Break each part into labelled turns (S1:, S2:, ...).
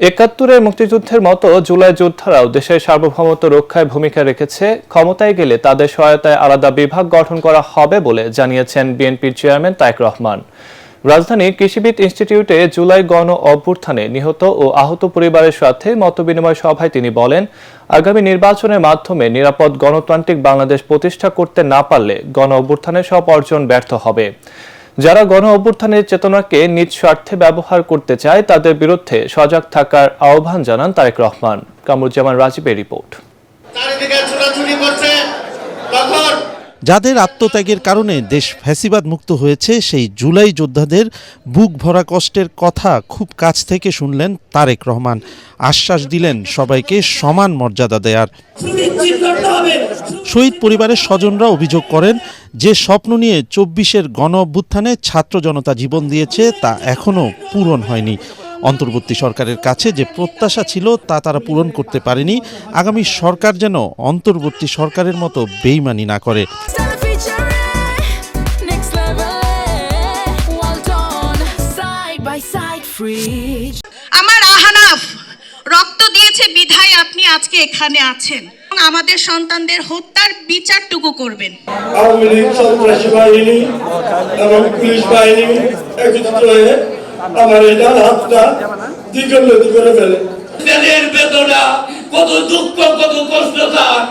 S1: একাত্তরের মুক্তিযুদ্ধের মতো জুলাই যোদ্ধারাও দেশের সার্বভৌমত্ব রক্ষায় ভূমিকা রেখেছে। ক্ষমতায় গেলে তাদের সহায়তায় আলাদা বিভাগ গঠন করা হবে বলে জানিয়েছেন বিএনপির চেয়ারম্যান তারেক রহমান। রাজধানীর কৃষিবিদ ইনস্টিটিউটে জুলাই গণ অভ্যুত্থানে নিহত ও আহত পরিবারের সাথে মতবিনিময় সভায় তিনি বলেন, আগামী নির্বাচনের মাধ্যমে নিরাপদ গণতান্ত্রিক বাংলাদেশ প্রতিষ্ঠা করতে না পারলে গণ অভ্যুত্থানের সব অর্জন ব্যর্থ হবে। যারা গণ অভ্যুত্থানের চেতনাকে নিজ স্বার্থে ব্যবহার করতে চায় তাদের বিরুদ্ধে সজাগ থাকার আহ্বান জানান তারেক রহমান। কামরুজ্জামান রাজীবের রিপোর্ট।
S2: যাদের আত্মত্যাগের কারণে দেশ ফ্যাসিবাদ মুক্ত হয়েছে, সেই জুলাই যোদ্ধাদের বুক ভরা কষ্টের কথা খুব কাছ থেকে শুনলেন তারেক রহমান। আশ্বাস দিলেন সবাইকে সমান মর্যাদা দেয়ার। শহীদ পরিবারের স্বজনরা অভিযোগ করেন, যে স্বপ্ন নিয়ে ২৪-এর গণ অভ্যুত্থানে ছাত্র জনতা জীবন দিয়েছে তা এখনও পূরণ হয়নি। অন্তর্বর্তী সরকারের কাছে যে প্রত্যাশা ছিল তা তারা পূরণ করতে পারেনি। আগামী সরকার যেন অন্তর্বর্তী সরকারের মতো বেইমানি না করে।
S3: আমার আহনাফ রক্ত দিয়েছে বিধায় আপনি আজকে এখানে আছেন। আমাদের সন্তানদের হত্যার বিচারটুকু করবেন।
S4: আওয়ামী লীগ সন্ত্রাসী বাহিনী এবং পুলিশ বাহিনী একত্রিত হয়ে আমার এই ডান হাতটা দ্বিগল্যতি করে ফেলে।
S5: পেটের বেদনা, কত দুঃখ, কত কষ্ট তার।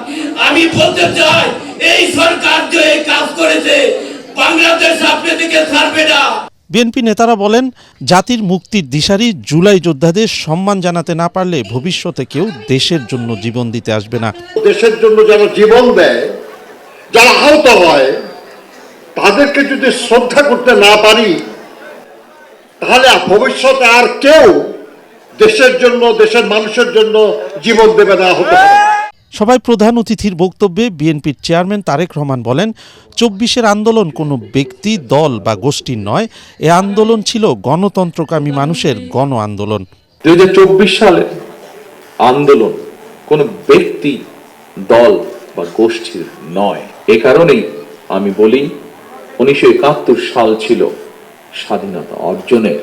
S5: আমি বলতে চাই, এই সরকার যে কাজ করেছে বাংলাদেশ আপনি থেকে ছাড়বে না।
S2: বিএনপি নেতারা বলেন, জাতির মুক্তির দিশারি জুলাই যোদ্ধাদের সম্মান জানাতে না পারলে ভবিষ্যতে কেউ দেশের জন্য জীবন দিতে আসবে না।
S6: দেশের জন্য যারা জীবন দেয়, যারা আহত হয়, তাদেরকে যদি শ্রদ্ধা করতে না পারি তাহলে ভবিষ্যতে আর কেউ দেশের জন্য, দেশের মানুষের জন্য জীবন দেবে না, আহত হবে।
S2: সবাই প্রধান অতিথির বক্তব্যে বিএনপির চেয়ারম্যান তারেক রহমান বলেন, ২৪-এর আন্দোলন কোনো ব্যক্তি, দল বা গোষ্ঠীর নয়। এ আন্দোলন ছিল গণতন্ত্রকামী মানুষের গণ আন্দোলন।
S7: ২০২৪ সালের আন্দোলন কোনো ব্যক্তি, দল বা গোষ্ঠীর নয়। এ কারণেই আমি বলি, ১৯৭১ সাল ছিল স্বাধীনতা অর্জনের,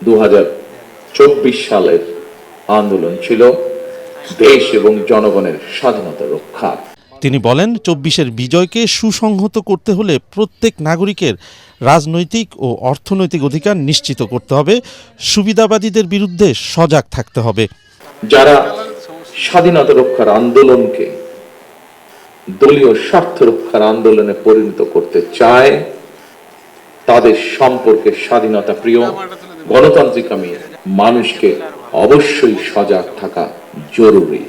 S7: ২০২৪ সালের আন্দোলন ছিল দেশ এবং জনগণের স্বাধীনতা রক্ষা।
S2: তিনি বলেন, ২৪-এর বিজয়কে সুসংহত করতে হলে প্রত্যেক নাগরিকের রাজনৈতিক ও অর্থনৈতিক অধিকার নিশ্চিত করতে হবে। সুবিধাবাদীদের বিরুদ্ধে সজাগ থাকতে হবে।
S7: যারা স্বাধীনতা রক্ষার আন্দোলনকে দলীয় স্বার্থ রক্ষার আন্দোলনে পরিণত করতে চায়, তাদের সম্পর্কে স্বাধীনতা প্রিয় গণতান্ত্রিকামী মানুষকে অবশ্যই সজাগ থাকা জরুরি।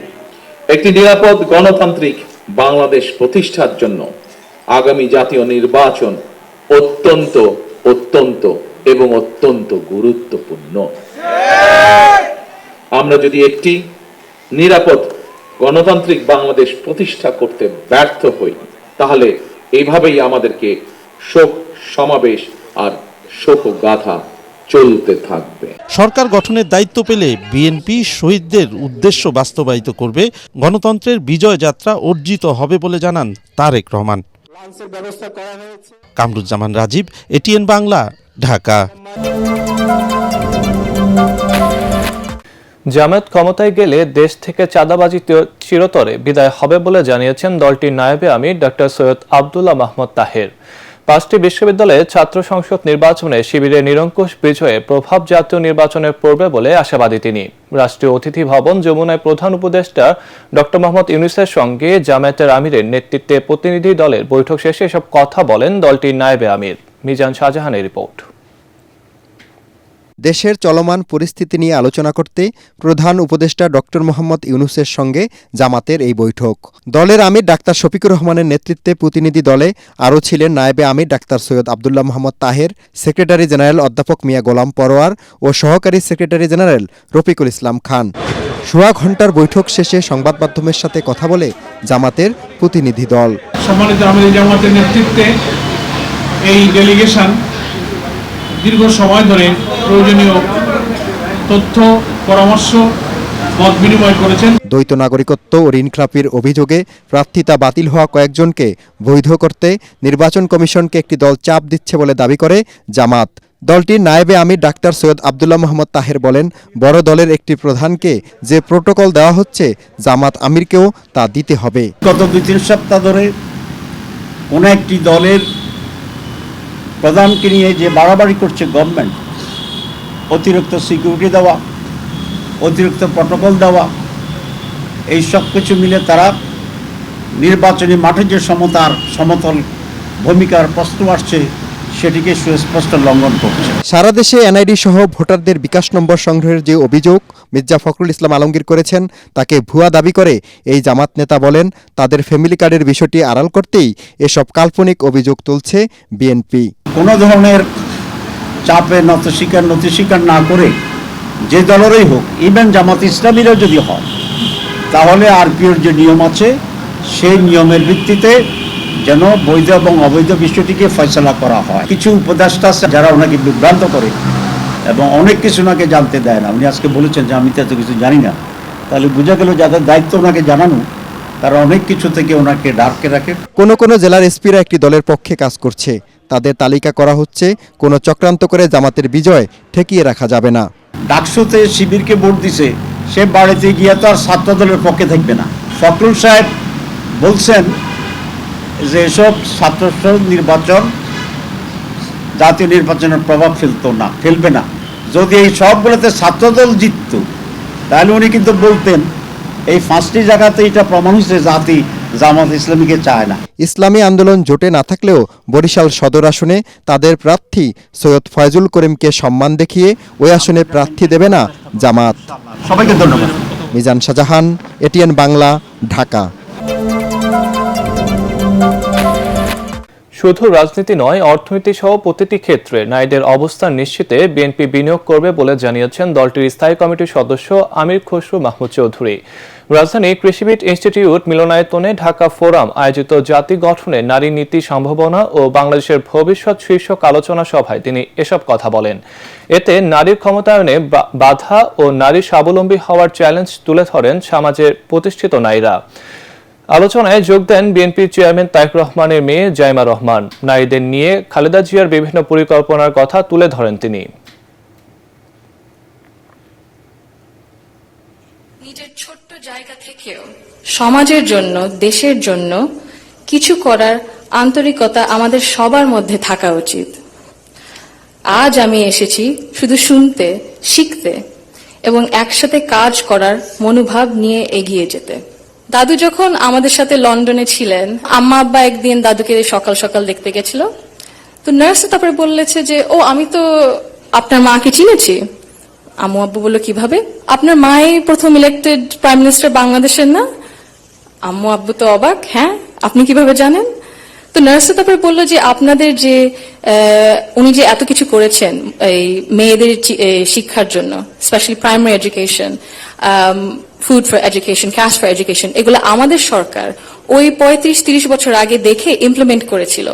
S7: একটি নিরাপদ গণতান্ত্রিক বাংলাদেশ প্রতিষ্ঠার জন্য আগামী জাতীয় নির্বাচন অত্যন্ত অত্যন্ত এবং অত্যন্ত গুরুত্বপূর্ণ। আমরা যদি একটি নিরাপদ গণতান্ত্রিক বাংলাদেশ প্রতিষ্ঠা করতে ব্যর্থ হই, তাহলে এইভাবেই আমাদেরকে শোক সমাবেশ আর শোকগাথা চলতে থাকবে।
S2: সরকার গঠনের দায়িত্ব পেলে বিএনপি শহীদদের উদ্দেশ্য বাস্তবায়িত করবে। গণতন্ত্রের বিজয় যাত্রা অর্জিত হবে বলে জানান তারেক রহমান। কামরুজ্জামান রাজীব, এটিএন বাংলা, ঢাকা।
S1: জামায়াত ক্ষমতায় গেলে দেশ থেকে চাঁদাবাজি চিরতরে বিদায় হবে বলে জানিয়েছেন দলটির নায়েবে আমির ডক্টর সৈয়দ আব্দুল্লাহ মাহমুদ তাহের। ৫টি বিশ্ববিদ্যালয়ে ছাত্র সংসদ নির্বাচনে শিবিরের নিরঙ্কুশ বিজয়ে প্রভাব জাতীয় নির্বাচনে পড়বে বলে আশাবাদী তিনি। রাষ্ট্রীয় অতিথি ভবন যমুনায় প্রধান উপদেষ্টা ডক্টর মোহাম্মদ ইউনূসের সঙ্গে জামায়াতের আমিরের নেতৃত্বে প্রতিনিধি দলের বৈঠক শেষে এসব কথা বলেন দলটির নায়েবে আমির। মিজান শাহজাহানের রিপোর্ট।
S8: দেশের চলমান পরিস্থিতি নিয়ে আলোচনা করতে প্রধান উপদেষ্টা ডক্টর মোহাম্মদ ইউনূসের সঙ্গে জামাতের এই বৈঠক। দলের আমির ডাক্তার শফিকুর রহমানের নেতৃত্বে প্রতিনিধি দলে আরও ছিলেন নায়েবে আমির doctor Syed Abdullah Mahmud Taher, secretary general অধ্যাপক মিয়া গোলাম পরোয়ার ও সহকারী সেক্রেটারি জেনারেল রফিকুল ইসলাম খান। সোয়া ঘণ্টার বৈঠক শেষে সংবাদ মাধ্যমের সাথে কথা বলে জামাতের প্রতিনিধি দল।
S9: সম্মানিত আমির জামাতের নেতৃত্বে এই ডেলিগেশন দীর্ঘ সময় ধরে প্রয়োজনীয় তথ্য, পরামর্শ, মত বিনিময় করেছেন।
S8: দ্বৈত নাগরিকত্ব ও ঋণখেলাপির অভিযোগে প্রার্থিতা বাতিল হওয়া কয়েকজনকে বৈধ করতে নির্বাচন কমিশনকে একটি দল চাপ দিচ্ছে বলে দাবি করে জামাত। দলটির নায়েবে আমির ডাক্তার সৈয়দ আব্দুল্লাহ মোহাম্মদ তাহের বলেন, বড় দলের একটি প্রধানকে যে প্রোটোকল দেওয়া হচ্ছে জামাত আমিরকেও তা দিতে হবে।
S10: গত 2-3 সপ্তাহ ধরে কোনো একটি দলের প্রধানকে নিয়ে যে বাড়াবাড়ি করছে গভর্নমেন্ট, অতিরিক্ত সিকিউরিটি দেওয়া, অতিরিক্ত প্রোটোকল দেওয়া, এই সব কিছু মিলে তারা নির্বাচনী মাঠে যে সমতল ভূমিকার প্রশ্ন আসছে সেটিকে সুস্পষ্ট লঙ্ঘন করছে।
S8: সারা দেশে এনআইডি সহ ভোটারদের বিকাশ নম্বর সংগ্রহের যে অভিযোগ মির্জা ফখরুল ইসলাম আলমগীর করেছেন তাকে ভুয়া দাবি করে এই জামাত নেতা বলেন, তাদের ফ্যামিলি কার্ডের বিষয়টি আড়াল করতেই এসব কাল্পনিক অভিযোগ তুলছে বিএনপি।
S10: কোনো ধরনের চাপে নতি স্বীকার না করে যে দলেরই হোক, ইভেন জামাত ইসলামীরও যদি হয়, তাহলে আরপিওর যে নিয়ম আছে সেই নিয়মের ভিত্তিতে যেন বৈধ এবং অবৈধ বিষয়টিকে ফয়সলা করা হয়। কিছু উপদেষ্টা আছে যারা ওনাকে বিভ্রান্ত করে এবং অনেক কিছু ওনাকে জানতে দেয় না। উনি আজকে বলেছেন যে আমি তো এত কিছু জানি না, তাহলে বোঝা গেল যাদের দায়িত্ব ওনাকে জানানো তারা অনেক কিছু থেকে ওনাকে ডার্কে রাখে।
S8: কোনো জেলার এসপিরা একটি দলের পক্ষে কাজ করছে, তাদের তালিকা করা হচ্ছে। কোনো চক্রান্ত করে জামাতের বিজয় ঠেকিয়ে রাখা যাবে না।
S10: ডাকসুতে শিবিরকে ভোট দিছে, সে বাড়িতে গিয়ে তো আর ছাত্র দলের পক্ষে থাকবে না। ফখরুল সাহেব বলছেন যে এসব ছাত্র নির্বাচন জাতীয় নির্বাচনের প্রভাব ফেলবে না। যদি এই সবগুলোতে ছাত্রদল জিতত তাহলে উনি কিন্তু বলতেন এই 5টি জায়গাতে এটা প্রমাণ হয়েছে জামাত ইসলামীকে চায় না।
S8: ইসলামী আন্দোলন জোটে না থাকলেও বরিশাল সদর আসনে তাদের প্রার্থী সৈয়দ ফয়জুল করিমকে সম্মান দেখিয়ে ওই আসনে প্রার্থী দেবে না জামাত।
S10: সবাইকে ধন্যবাদ।
S8: মিজান শাহজাহান, এটিএন বাংলা, ঢাকা।
S1: শুধু রাজনীতি নয়, অর্থনীতি সহ প্রতিটি ক্ষেত্রে নারীদের অবস্থান নিশ্চিতে বিএনপি বিনিয়োগ করবে বলে জানিয়েছেন দলটির স্থায়ী কমিটির সদস্য আমির খসরু মাহমুদ চৌধুরী। রাজধানী কৃষিবিদ ইনস্টিটিউট মিলনায়তনে ঢাকা ফোরাম আয়োজিত জাতি গঠনে নারী নীতি সম্ভাবনা ও বাংলাদেশের ভবিষ্যৎ শীর্ষক আলোচনা সভায় তিনি এসব কথা বলেন। এতে নারীর ক্ষমতায়নে বাধা ও নারী স্বাবলম্বী হওয়ার চ্যালেঞ্জ তুলে ধরেন সমাজের প্রতিষ্ঠিত নারীরা। আলোচনায় যোগ দেন বিএনপির চেয়ারম্যান তারেক রহমানের মেয়ে জাইমা রহমান। নারীদের নিয়ে খালেদা জিয়ার বিভিন্ন পরিকল্পনার কথা তুলে ধরেন তিনি।
S11: নিজের ছোট্ট জায়গা থেকেও সমাজের জন্য, দেশের জন্য কিছু করার আন্তরিকতা আমাদের সবার মধ্যে থাকা উচিত। আজ আমি এসেছি শুধু শুনতে, শিখতে এবং একসাথে কাজ করার মনোভাব নিয়ে এগিয়ে যেতে। দাদু যখন আমাদের সাথে লন্ডনে ছিলেন, আম্মা আব্বা একদিন দাদুকে সকাল সকাল দেখতে গেছিল। তো নার্স তারপরে বললেছে যে ও আমি তো আপনার মাকে চিনেছি। আম্মু আব্বু বললো কিভাবে? আপনার মাই প্রথম ইলেক্টেড প্রাইম মিনিস্টার বাংলাদেশের না? আম্মু আব্বু তো অবাক, হ্যাঁ আপনি কিভাবে জানেন? তো নার্স তারপরে বললো যে আপনাদের যে উনি যে এত কিছু করেছেন এই মেয়েদের শিক্ষার জন্য, specially primary education, food for education, cash for education, এগুলো আমাদের সরকার ওই 35-30 বছর আগে দেখে ইমপ্লিমেন্ট করেছিল।